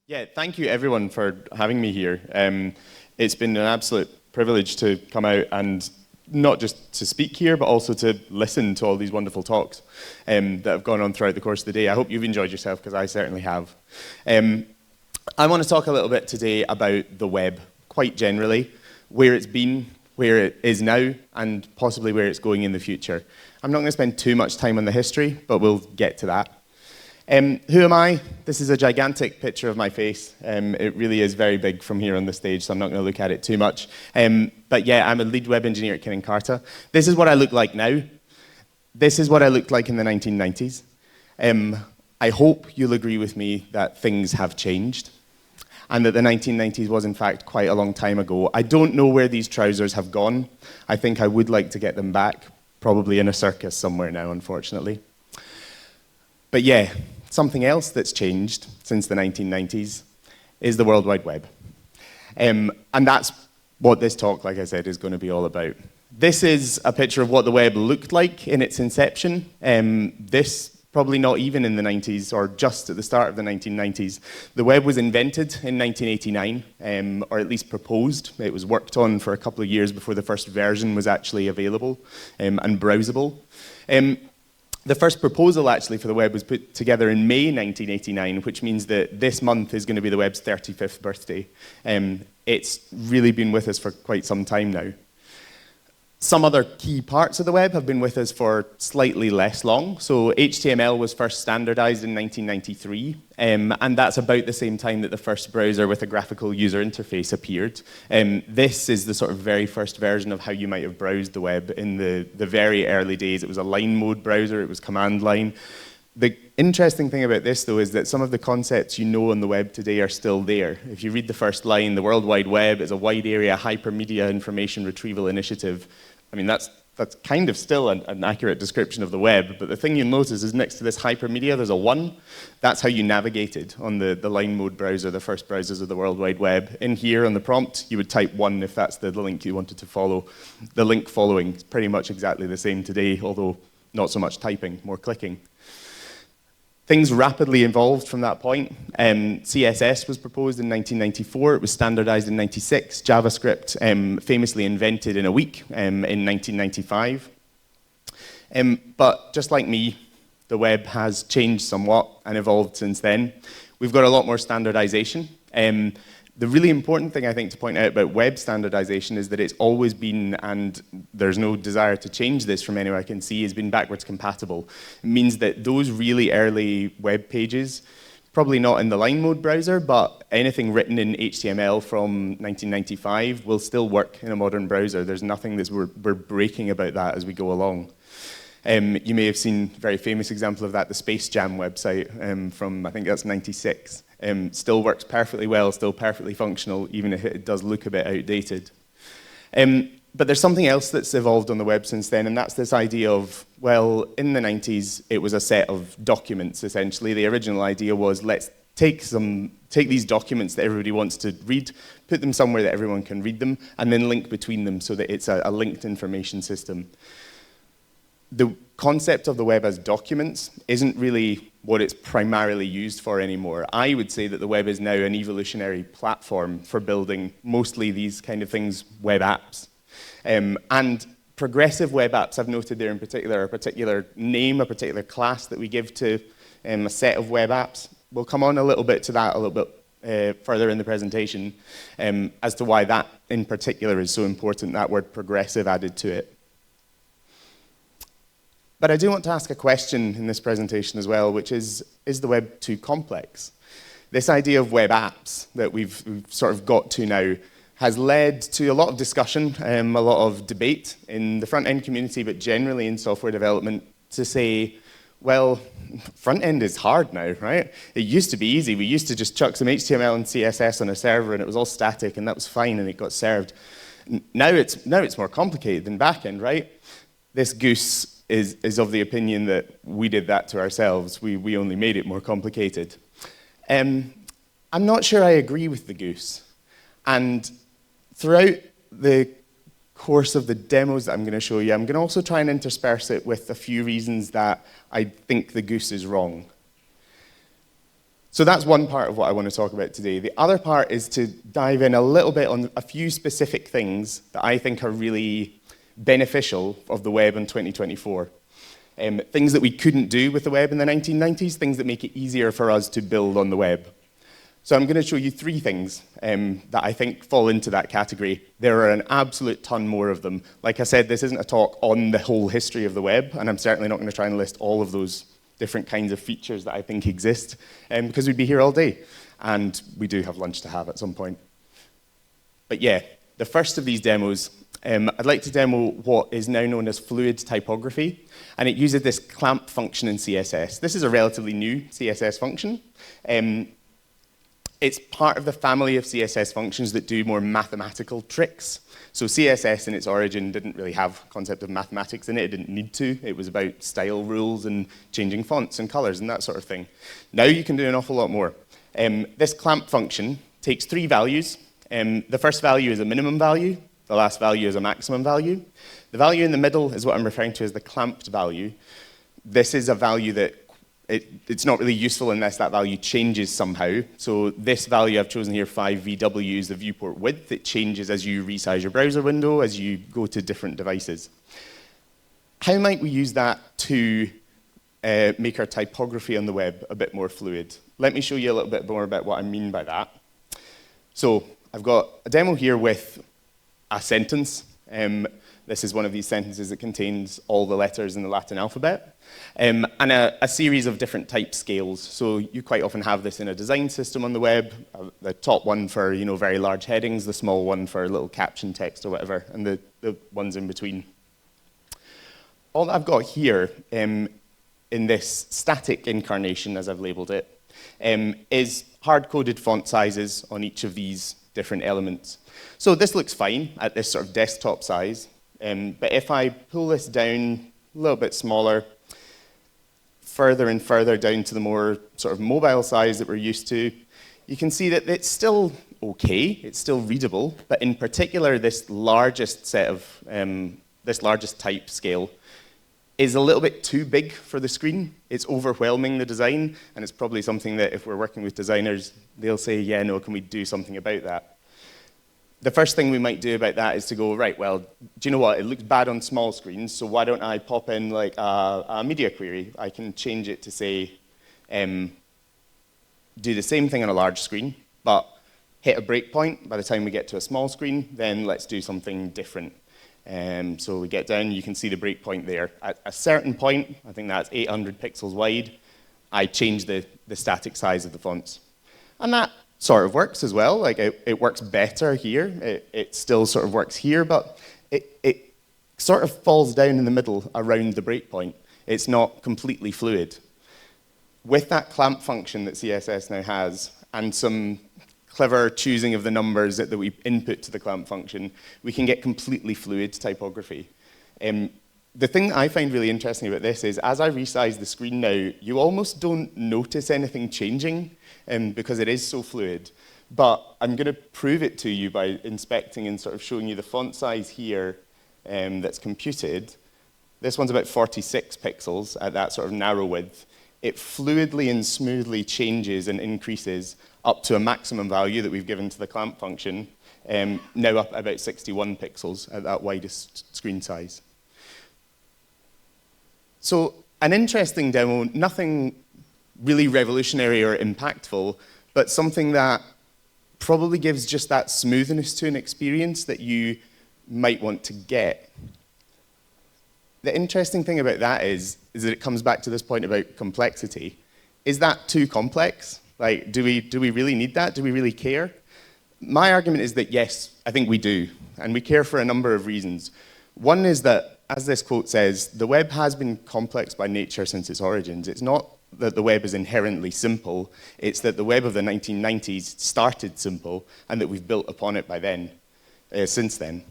Yeah, thank you everyone for having me here. It's been an absolute privilege to come out and not just to speak here, but also to listen to all these wonderful talks that have gone on throughout the course of the day. I hope you've enjoyed yourself, because I certainly have. I want to talk a little bit today about the web, quite generally, where it's been, where it is now, and possibly where it's going in the future. I'm not going to spend too much time on the history, but we'll get to that. Who am I? This is a gigantic picture of my face. It really is very big from here on the stage, so I'm not going to look at it too much. But yeah, I'm a lead web engineer at Kin + Carta. This is what I look like now. This is what I looked like in the 1990s. I hope you'll agree with me that things have changed, and that the 1990s was in fact quite a long time ago. I don't know where these trousers have gone. I think I would like to get them back, probably in a circus somewhere now, unfortunately. But yeah, something else that's changed since the 1990s is the World Wide Web. And that's what this talk, like I said, is going to be all about. This is a picture of what the web looked like in its inception. This, probably not even in the 90s, or just at the start of the 1990s. The web was invented in 1989, or at least proposed. It was worked on for a couple of years before the first version was actually available and browsable. The first proposal, actually, for the web was put together in May 1989, which means that this month is going to be the web's 35th birthday. It's really been with us for quite some time now. Some other key parts of the web have been with us for slightly less long. So HTML was first standardized in 1993, and that's about the same time that the first browser with a graphical user interface appeared. This is the sort of very first version of how you might have browsed the web in the very early days. It was a line mode browser, it was command line. The interesting thing about this, though, is that some of the concepts you know on the web today are still there. If you read the first line, the World Wide Web is a wide area hypermedia information retrieval initiative. I mean, that's kind of still an accurate description of the web, but the thing you'll notice is next to this hypermedia, there's a 1. That's how you navigated on the line mode browser, the first browsers of the World Wide Web. In here on the prompt, you would type 1 if that's the link you wanted to follow. The link following is pretty much exactly the same today, although not so much typing, more clicking. Things rapidly evolved from that point. CSS was proposed in 1994. It was standardized in 96. JavaScript, famously invented in a week in 1995. But just like me, the web has changed somewhat and evolved since then. We've got a lot more standardization. The really important thing, I think, to point out about web standardization is that it's always been, and there's no desire to change this from anywhere I can see, has been backwards compatible. It means that those really early web pages, probably not in the line mode browser, but anything written in HTML from 1995 will still work in a modern browser. There's nothing that we're breaking about that as we go along. You may have seen a very famous example of that, the Space Jam website from, I think that's 96. Still works perfectly well, still perfectly functional, even if it does look a bit outdated. But there's something else that's evolved on the web since then, and that's this idea of, well, in the 90s, it was a set of documents, essentially. The original idea was, let's take these documents that everybody wants to read, put them somewhere that everyone can read them, and then link between them so that it's a linked information system. The concept of the web as documents isn't really what it's primarily used for anymore. I would say that the web is now an evolutionary platform for building mostly these kind of things, web apps. And progressive web apps, I've noted there in particular, a particular name, a particular class that we give to a set of web apps. We'll come on a little bit to that a little bit further in the presentation as to why that in particular is so important, that word progressive added to it. But I do want to ask a question in this presentation as well, which is the web too complex? This idea of web apps that we've sort of got to now has led to a lot of discussion, a lot of debate in the front-end community, but generally in software development, to say, well, front-end is hard now, right? It used to be easy. We used to just chuck some HTML and CSS on a server, and it was all static, and that was fine, and it got served. Now it's more complicated than back-end, right? This goose is of the opinion that we did that to ourselves. We only made it more complicated. I'm not sure I agree with the goose. And throughout the course of the demos that I'm going to show you, I'm going to also try and intersperse it with a few reasons that I think the goose is wrong. So that's one part of what I want to talk about today. The other part is to dive in a little bit on a few specific things that I think are really beneficial of the web in 2024. Things that we couldn't do with the web in the 1990s, things that make it easier for us to build on the web. So I'm going to show you three things that I think fall into that category. There are an absolute ton more of them. Like I said, this isn't a talk on the whole history of the web, and I'm certainly not going to try and list all of those different kinds of features that I think exist, because we'd be here all day. And we do have lunch to have at some point. But yeah, the first of these demos, I'd like to demo what is now known as fluid typography, and it uses this clamp function in CSS. This is a relatively new CSS function. It's part of the family of CSS functions that do more mathematical tricks. So CSS in its origin didn't really have a concept of mathematics in it. It didn't need to. It was about style rules and changing fonts and colors and that sort of thing. Now you can do an awful lot more. This clamp function takes three values. The first value is a minimum value. The last value is a maximum value. The value in the middle is what I'm referring to as the clamped value. This is a value that it's not really useful unless that value changes somehow. So this value I've chosen here, 5 VW, is the viewport width. It changes as you resize your browser window, as you go to different devices. How might we use that to make our typography on the web a bit more fluid? Let me show you a little bit more about what I mean by that. So I've got a demo here with a sentence. This is one of these sentences that contains all the letters in the Latin alphabet, and a series of different type scales. So you quite often have this in a design system on the web, the top one for very large headings, the small one for little caption text or whatever, and the ones in between. All that I've got here in this static incarnation, as I've labeled it, is hard-coded font sizes on each of these different elements. So this looks fine at this sort of desktop size. But if I pull this down a little bit smaller, further and further down to the more sort of mobile size that we're used to, you can see that it's still okay, it's still readable, but in particular this largest type scale is a little bit too big for the screen. It's overwhelming the design, and it's probably something that if we're working with designers, they'll say, yeah, no, can we do something about that? The first thing we might do about that is to go, right, well, do you know what? It looks bad on small screens, so why don't I pop in like a media query? I can change it to say, do the same thing on a large screen, but hit a breakpoint by the time we get to a small screen, then let's do something different. So we get down, you can see the breakpoint there. At a certain point, I think that's 800 pixels wide, I change the static size of the fonts. And that sort of works as well. Like it works better here. It still sort of works here, but it sort of falls down in the middle around the breakpoint. It's not completely fluid. With that clamp function that CSS now has, and some clever choosing of the numbers that we input to the clamp function, we can get completely fluid typography. The thing that I find really interesting about this is, as I resize the screen now, you almost don't notice anything changing because it is so fluid. But I'm going to prove it to you by inspecting and sort of showing you the font size here that's computed. This one's about 46 pixels at that sort of narrow width. It fluidly and smoothly changes and increases up to a maximum value that we've given to the clamp function, now up about 61 pixels at that widest screen size. So an interesting demo, nothing really revolutionary or impactful, but something that probably gives just that smoothness to an experience that you might want to get. The interesting thing about that is that it comes back to this point about complexity. Is that too complex? Like, do we really need that? Do we really care? My argument is that yes, I think we do, and we care for a number of reasons. One is that, as this quote says, the web has been complex by nature since its origins. It's not that the web is inherently simple, it's that the web of the 1990s started simple, and that we've built upon it by then, since then.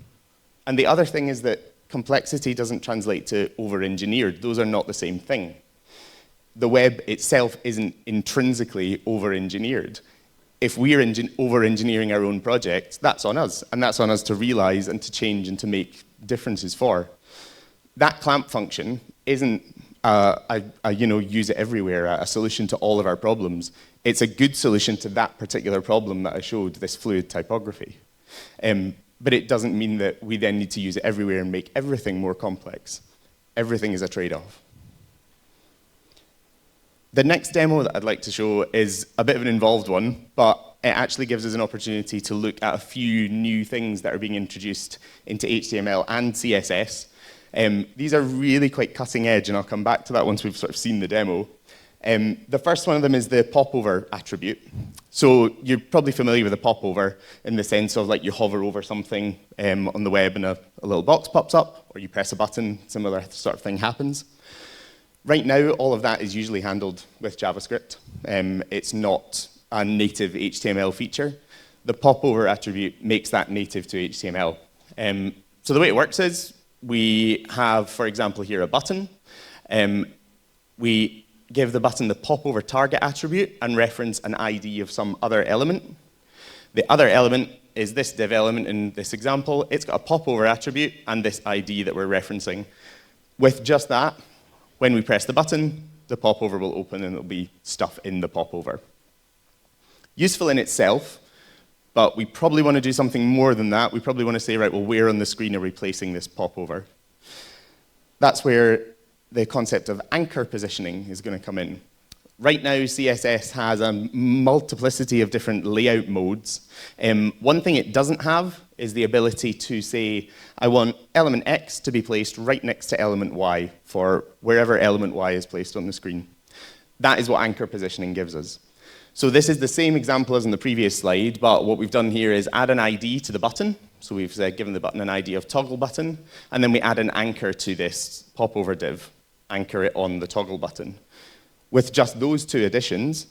And the other thing is that complexity doesn't translate to over-engineered. Those are not the same thing. The web itself isn't intrinsically over-engineered. If we're over-engineering our own project, that's on us, and that's on us to realize and to change and to make differences for. That clamp function isn't use it everywhere, a solution to all of our problems. It's a good solution to that particular problem that I showed, this fluid typography. But it doesn't mean that we then need to use it everywhere and make everything more complex. Everything is a trade-off. The next demo that I'd like to show is a bit of an involved one, but it actually gives us an opportunity to look at a few new things that are being introduced into HTML and CSS. These are really quite cutting edge, and I'll come back to that once we've sort of seen the demo. The first one of them is the popover attribute. So you're probably familiar with a popover in the sense of like you hover over something on the web and a little box pops up, or you press a button, similar sort of thing happens. Right now, all of that is usually handled with JavaScript. It's not a native HTML feature. The popover attribute makes that native to HTML. So the way it works is we have, for example, here a button. We give the button the popover target attribute and reference an ID of some other element. The other element is this div element in this example. It's got a popover attribute and this ID that we're referencing. With just that, when we press the button, the popover will open and there'll be stuff in the popover. Useful in itself, but we probably want to do something more than that. We probably want to say, right, well, where on the screen are we placing this popover? That's where the concept of anchor positioning is going to come in. Right now, CSS has a multiplicity of different layout modes. One thing it doesn't have is the ability to say, I want element X to be placed right next to element Y for wherever element Y is placed on the screen. That is what anchor positioning gives us. So this is the same example as in the previous slide, but what we've done here is add an ID to the button. So we've given the button an ID of toggle button, and then we add an anchor to this popover div, anchor it on the toggle button. With just those two additions,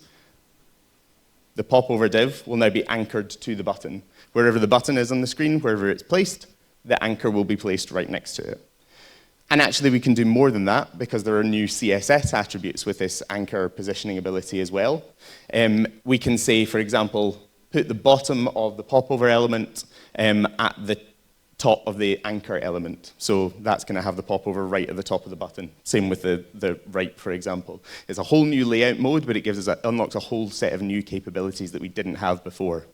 the popover div will now be anchored to the button. Wherever the button is on the screen, wherever it's placed, the anchor will be placed right next to it. And actually, we can do more than that because there are new CSS attributes with this anchor positioning ability as well. We can say, for example, put the bottom of the popover element at the top of the anchor element. So that's going to have the popover right at the top of the button. Same with the right, for example. It's a whole new layout mode, but it unlocks a whole set of new capabilities that we didn't have before.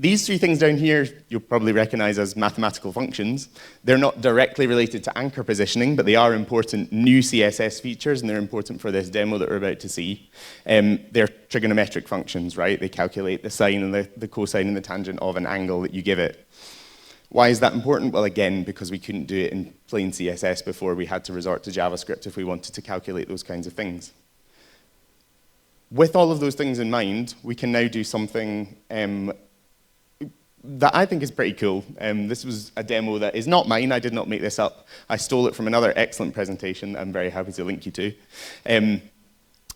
These three things down here, you'll probably recognize as mathematical functions. They're not directly related to anchor positioning, but they are important new CSS features, and they're important for this demo that we're about to see. They're trigonometric functions, right? They calculate the sine and the cosine and the tangent of an angle that you give it. Why is that important? Well, again, because we couldn't do it in plain CSS before. We had to resort to JavaScript if we wanted to calculate those kinds of things. With all of those things in mind, we can now do something that I think is pretty cool. This was a demo that is not mine. I did not make this up. I stole it from another excellent presentation that I'm very happy to link you to.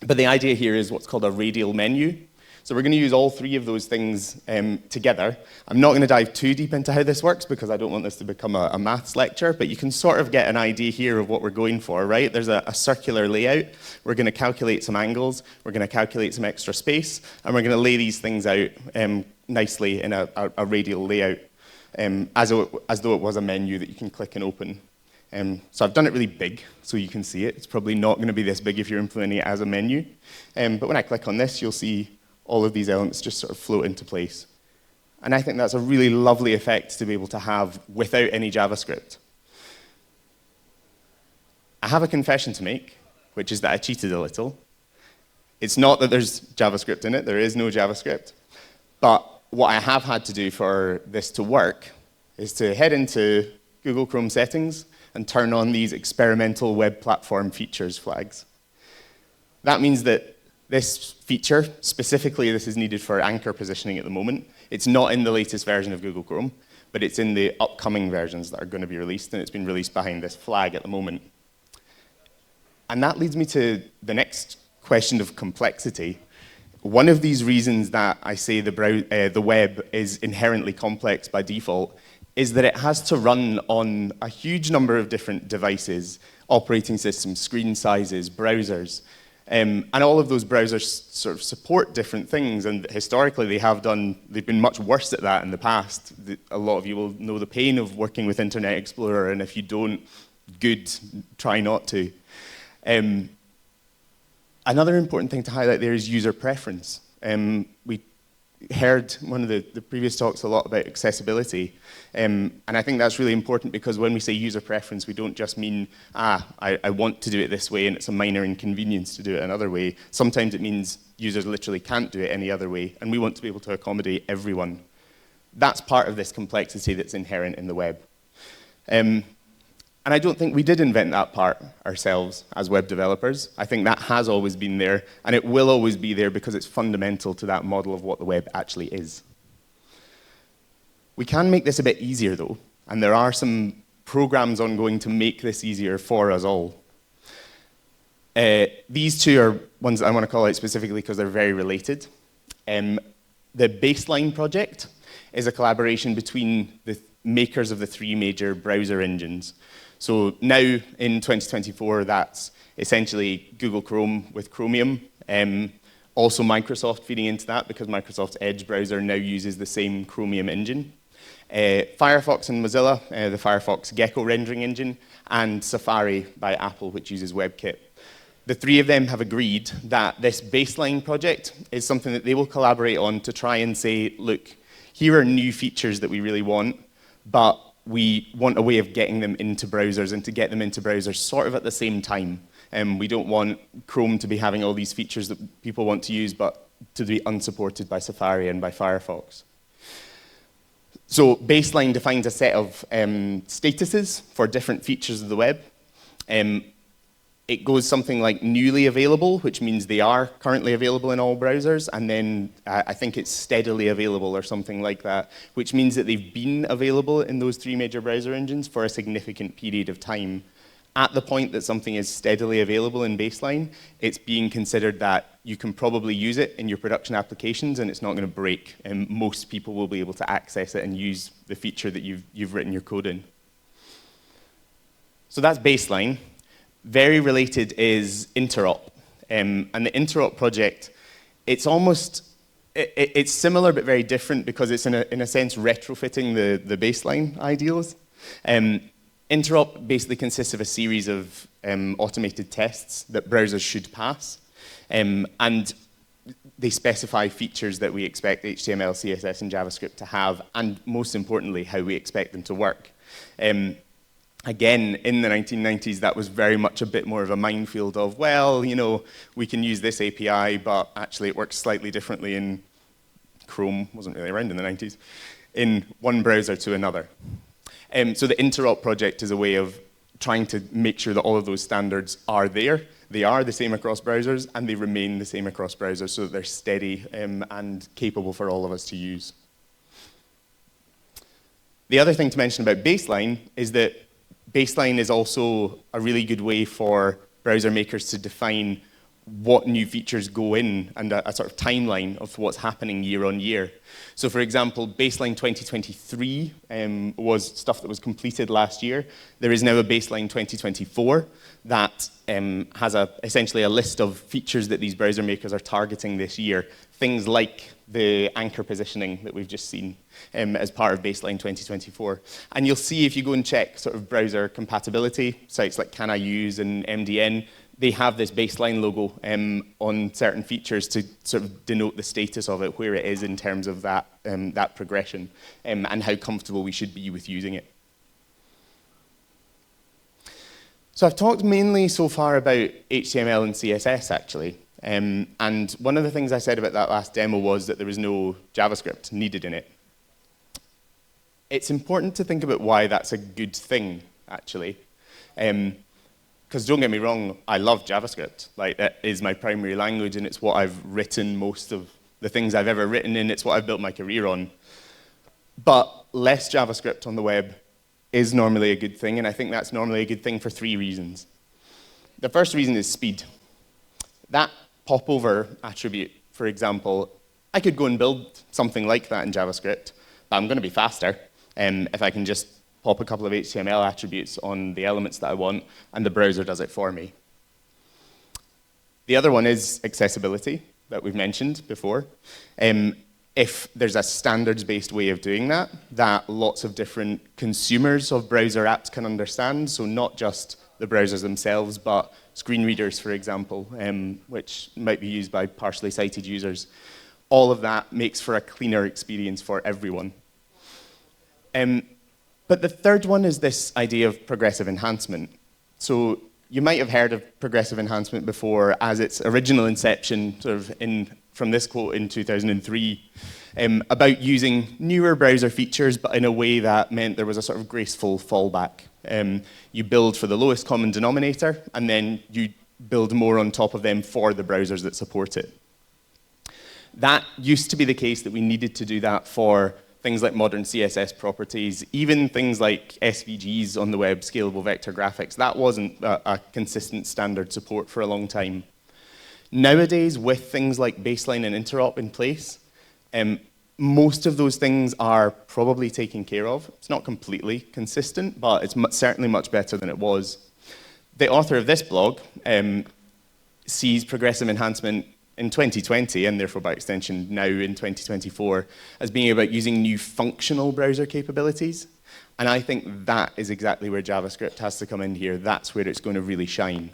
But the idea here is what's called a radial menu. So we're going to use all three of those things together. I'm not going to dive too deep into how this works because I don't want this to become a maths lecture, but you can sort of get an idea here of what we're going for, right? There's a circular layout. We're going to calculate some angles. We're going to calculate some extra space, and we're going to lay these things out nicely in a radial layout, as though it was a menu that you can click and open. So I've done it really big, so you can see it. It's probably not going to be this big if you're implementing it as a menu. But when I click on this, you'll see all of these elements just sort of float into place. And I think that's a really lovely effect to be able to have without any JavaScript. I have a confession to make, which is that I cheated a little. It's not that there's JavaScript in it. There is no JavaScript. But what I have had to do for this to work is to head into Google Chrome settings and turn on these experimental web platform features flags. That means that this feature, specifically this is needed for anchor positioning at the moment. It's not in the latest version of Google Chrome, but it's in the upcoming versions that are going to be released, and it's been released behind this flag at the moment. And that leads me to the next question of complexity. One of these reasons that I say the web is inherently complex by default is that it has to run on a huge number of different devices, operating systems, screen sizes, browsers. And all of those browsers sort of support different things, and historically they've been much worse at that in the past. A lot of you will know the pain of working with Internet Explorer, and if you don't, good, try not to. Another important thing to highlight there is user preference. We heard one of the previous talks a lot about accessibility, and I think that's really important because when we say user preference, we don't just mean, I want to do it this way and it's a minor inconvenience to do it another way. Sometimes it means users literally can't do it any other way, and we want to be able to accommodate everyone. That's part of this complexity that's inherent in the web. And I don't think we did invent that part ourselves as web developers. I think that has always been there, and it will always be there because it's fundamental to that model of what the web actually is. We can make this a bit easier, though, and there are some programs ongoing to make this easier for us all. These two are ones that I want to call out specifically because they're very related. The Baseline project is a collaboration between the makers of the three major browser engines. So now, in 2024, that's essentially Google Chrome with Chromium. Also Microsoft feeding into that because Microsoft's Edge browser now uses the same Chromium engine. Firefox and Mozilla, the Firefox Gecko rendering engine, and Safari by Apple, which uses WebKit. The three of them have agreed that this Baseline project is something that they will collaborate on to try and say, look, here are new features that we really want, but we want a way of getting them into browsers and to get them into browsers sort of at the same time. We don't want Chrome to be having all these features that people want to use, but to be unsupported by Safari and by Firefox. So Baseline defines a set of statuses for different features of the web. It goes something like newly available, which means they are currently available in all browsers, and then I think it's steadily available or something like that, which means that they've been available in those three major browser engines for a significant period of time. At the point that something is steadily available in Baseline, it's being considered that you can probably use it in your production applications and it's not going to break, and most people will be able to access it and use the feature that you've written your code in. So that's Baseline. Very related is Interop, and the Interop project, it's similar but very different because it's in a sense retrofitting the Baseline ideals. Interop basically consists of a series of automated tests that browsers should pass, and they specify features that we expect HTML, CSS, and JavaScript to have, and most importantly, how we expect them to work. Again, in the 1990s, that was very much a bit more of a minefield of, well, you know, we can use this API, but actually it works slightly differently in Chrome, wasn't really around in the 90s, in one browser to another. So the Interop project is a way of trying to make sure that all of those standards are there. They are the same across browsers, and they remain the same across browsers so that they're steady and capable for all of us to use. The other thing to mention about Baseline is that Baseline is also a really good way for browser makers to define what new features go in and a sort of timeline of what's happening year on year. So for example, Baseline 2023 was stuff that was completed last year. There is now a Baseline 2024 that has essentially a list of features that these browser makers are targeting this year. Things like the anchor positioning that we've just seen as part of Baseline 2024. And you'll see if you go and check sort of browser compatibility, sites like Can I Use and MDN, they have this Baseline logo on certain features to sort of denote the status of it, where it is in terms of that, that progression, and how comfortable we should be with using it. So I've talked mainly so far about HTML and CSS, actually. And one of the things I said about that last demo was that there was no JavaScript needed in it. It's important to think about why that's a good thing, actually. Because don't get me wrong, I love JavaScript. Like, that is my primary language, and it's what I've written most of the things I've ever written in. It's what I've built my career on. But less JavaScript on the web is normally a good thing, and I think that's normally a good thing for 3 reasons. The first reason is speed. That popover attribute, for example, I could go and build something like that in JavaScript, but I'm going to be faster if I can just pop a couple of HTML attributes on the elements that I want, and the browser does it for me. The other one is accessibility, that we've mentioned before. if there's a standards-based way of doing that, that lots of different consumers of browser apps can understand, so not just the browsers themselves, but screen readers, for example, which might be used by partially sighted users. All of that makes for a cleaner experience for everyone. But the third one is this idea of progressive enhancement. So you might have heard of progressive enhancement before as its original inception, sort of from this quote in 2003, about using newer browser features, but in a way that meant there was a sort of graceful fallback. You build for the lowest common denominator, and then you build more on top of them for the browsers that support it. That used to be the case that we needed to do that for things like modern CSS properties, even things like SVGs on the web, scalable vector graphics. That wasn't a consistent standard support for a long time. Nowadays, with things like baseline and interop in place, most of those things are probably taken care of. It's not completely consistent, but it's certainly much better than it was. The author of this blog sees progressive enhancement in 2020, and therefore by extension now in 2024, as being about using new functional browser capabilities. And I think that is exactly where JavaScript has to come in here. That's where it's going to really shine.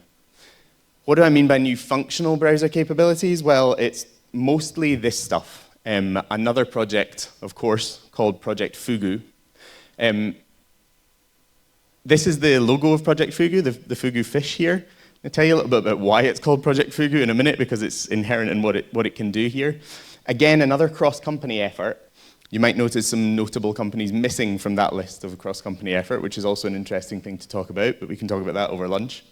What do I mean by new functional browser capabilities? Well, it's mostly this stuff. Another project, of course, called Project Fugu. This is the logo of Project Fugu, the Fugu fish here. I'll tell you a little bit about why it's called Project Fugu in a minute, because it's inherent in what it can do here. Again, another cross-company effort. You might notice some notable companies missing from that list of a cross-company effort, which is also an interesting thing to talk about, but we can talk about that over lunch.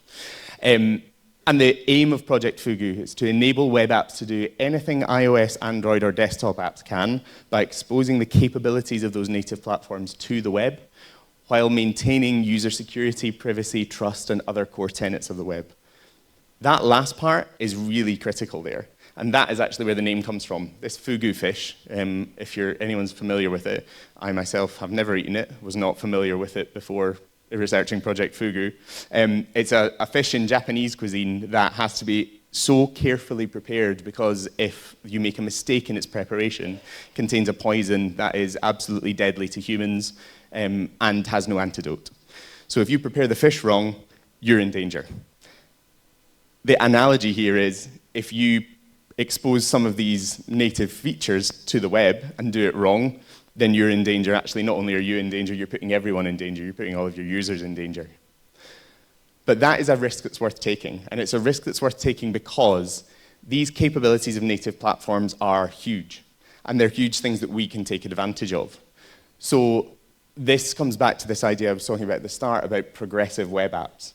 And the aim of Project Fugu is to enable web apps to do anything iOS, Android, or desktop apps can by exposing the capabilities of those native platforms to the web, while maintaining user security, privacy, trust, and other core tenets of the web. That last part is really critical there. And that is actually where the name comes from. This fugu fish, if anyone's familiar with it, I myself have never eaten it, was not familiar with it before researching Project Fugu. It's a fish in Japanese cuisine that has to be so carefully prepared because if you make a mistake in its preparation, it contains a poison that is absolutely deadly to humans and has no antidote. So if you prepare the fish wrong, you're in danger. The analogy here is if you expose some of these native features to the web and do it wrong, then you're in danger. Actually, not only are you in danger, you're putting everyone in danger. You're putting all of your users in danger. But that is a risk that's worth taking. And it's a risk that's worth taking because these capabilities of native platforms are huge. And they're huge things that we can take advantage of. So this comes back to this idea I was talking about at the start about progressive web apps.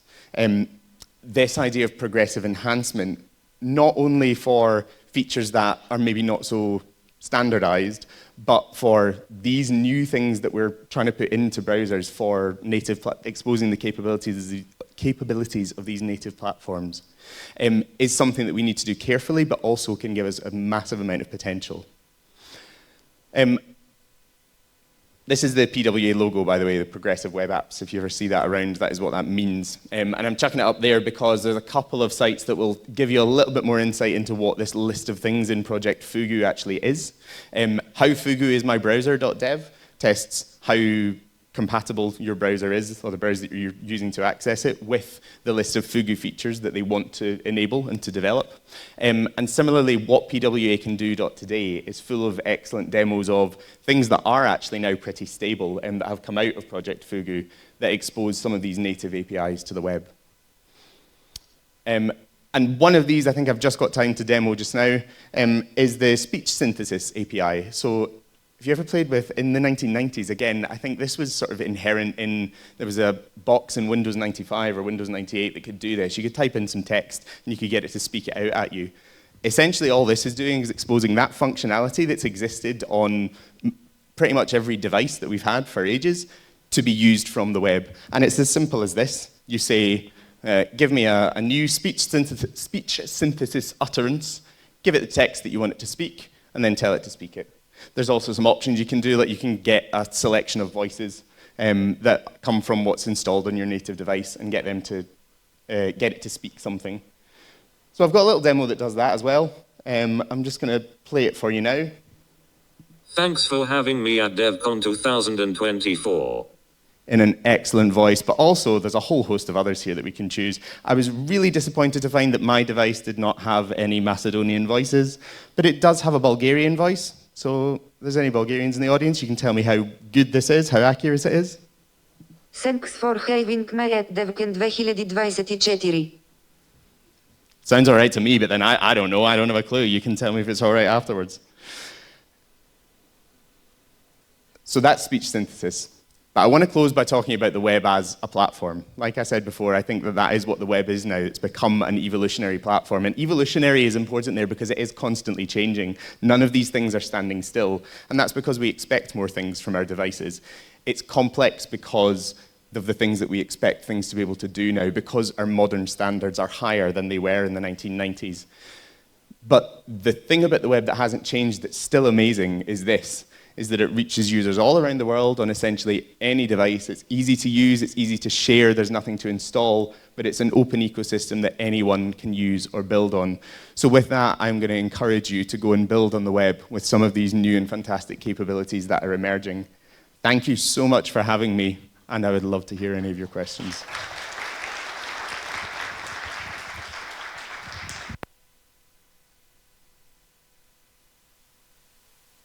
This idea of progressive enhancement, not only for features that are maybe not so standardized, but for these new things that we're trying to put into browsers for exposing the capabilities of these native platforms, is something that we need to do carefully, but also can give us a massive amount of potential. This is the PWA logo, by the way, the Progressive Web Apps. If you ever see that around, that is what that means. And I'm chucking it up there because there's a couple of sites that will give you a little bit more insight into what this list of things in Project Fugu actually is. How Fugu is my browser.dev tests how compatible your browser is, or the browser that you're using to access it, with the list of Fugu features that they want to enable and to develop. And similarly, what PWA can do today is full of excellent demos of things that are actually now pretty stable and that have come out of Project Fugu that expose some of these native APIs to the web. And one of these, I think I've just got time to demo just now, is the speech synthesis API. So if you ever played with, in the 1990s, again, I think this was sort of inherent in, there was a box in Windows 95 or Windows 98 that could do this. You could type in some text and you could get it to speak it out at you. Essentially, all this is doing is exposing that functionality that's existed on pretty much every device that we've had for ages to be used from the web. And it's as simple as this. You say, give me a new speech synthesis utterance, give it the text that you want it to speak, and then tell it to speak it. There's also some options you can do, like you can get a selection of voices that come from what's installed on your native device and get them to get it to speak something. So I've got a little demo that does that as well. I'm just going to play it for you now. Thanks for having me at DevCon 2024. In an excellent voice, but also there's a whole host of others here that we can choose. I was really disappointed to find that my device did not have any Macedonian voices, but it does have a Bulgarian voice. So if there's any Bulgarians in the audience, you can tell me how good this is, how accurate it is. Thanks for having me at DevCon 2024. Sounds all right to me, but then I don't know. I don't have a clue. You can tell me if it's all right afterwards. So that's speech synthesis. But I want to close by talking about the web as a platform. Like I said before, I think that that is what the web is now. It's become an evolutionary platform. And evolutionary is important there because it is constantly changing. None of these things are standing still. And that's because we expect more things from our devices. It's complex because of the things that we expect things to be able to do now, because our modern standards are higher than they were in the 1990s. But the thing about the web that hasn't changed that's still amazing is this, is that it reaches users all around the world on essentially any device. It's easy to use, it's easy to share, there's nothing to install, but it's an open ecosystem that anyone can use or build on. So with that, I'm going to encourage you to go and build on the web with some of these new and fantastic capabilities that are emerging. Thank you so much for having me, and I would love to hear any of your questions.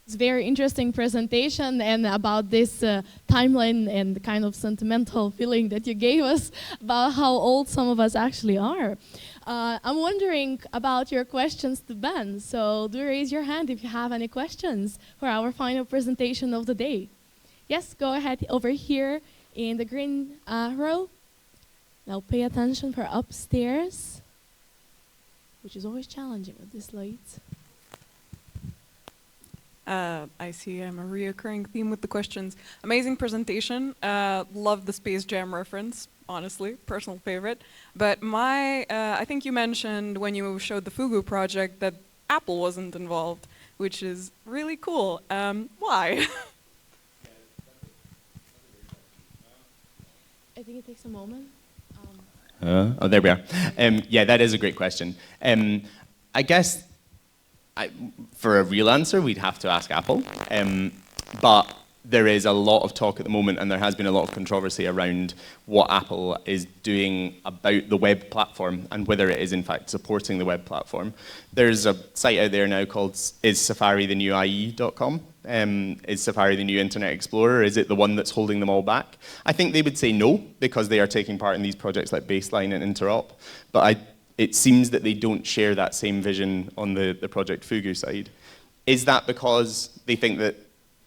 It's a very interesting presentation and about this timeline and the kind of sentimental feeling that you gave us about how old some of us actually are. I'm wondering about your questions to Ben, so do raise your hand if you have any questions for our final presentation of the day. Yes, go ahead over here in the green row. Now pay attention for upstairs, which is always challenging with this light. I see I'm a reoccurring theme with the questions. Amazing presentation. Love the Space Jam reference, honestly, personal favorite. But I think you mentioned when you showed the Fugu project that Apple wasn't involved, which is really cool. Why? I think it takes a moment. Oh, there we are. Yeah, that is a great question. I guess for a real answer, we'd have to ask Apple. But there is a lot of talk at the moment, and there has been a lot of controversy around what Apple is doing about the web platform and whether it is in fact supporting the web platform. There's a site out there now called issafari.com. Is Safari the new Internet Explorer? Is it the one that's holding them all back? I think they would say no, because they are taking part in these projects like Baseline and Interop. But it seems that they don't share that same vision on the Project Fugu side. Is that because they think that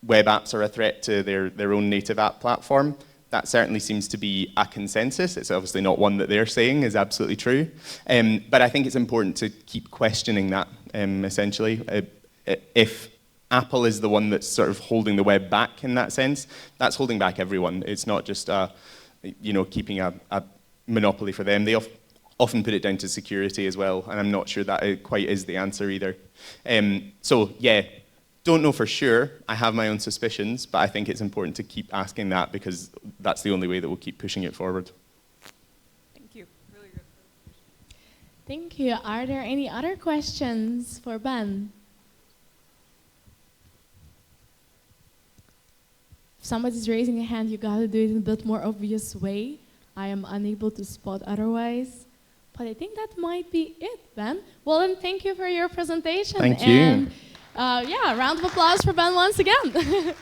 web apps are a threat to their own native app platform? That certainly seems to be a consensus. It's obviously not one that they're saying is absolutely true. But I think it's important to keep questioning that, essentially. If Apple is the one that's sort of holding the web back in that sense, that's holding back everyone. It's not just keeping a monopoly for them. They often put it down to security as well, and I'm not sure that it quite is the answer either. So yeah, don't know for sure. I have my own suspicions, but I think it's important to keep asking that because that's the only way that we'll keep pushing it forward. Thank you. Really good. Thank you. Are there any other questions for Ben? If somebody's raising a hand, you gotta do it in a bit more obvious way. I am unable to spot otherwise. But I think that might be it, Ben. Well, then thank you for your presentation. Thank you. And yeah, round of applause for Ben once again.